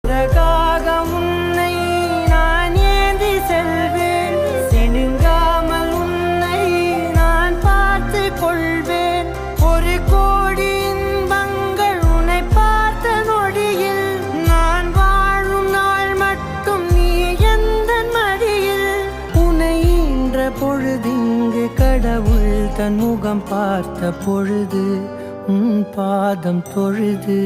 அழகாக உன்னை நான் ஏந்தி செல்வேன், சினுங்காமல் உன்னை நான் பார்த்து கொள்வேன். ஒரு கோடி இன்பங்கள் உன்னை பார்த்த நொடியில், நான் வாழும் நாள் மட்டும் நீ எந்த மடியில். உன்னை ஈன்ற பொழுதிங்கு கடவுள் தன் முகம் பார்த்த பொழுது உன் பாதம் தொழுது.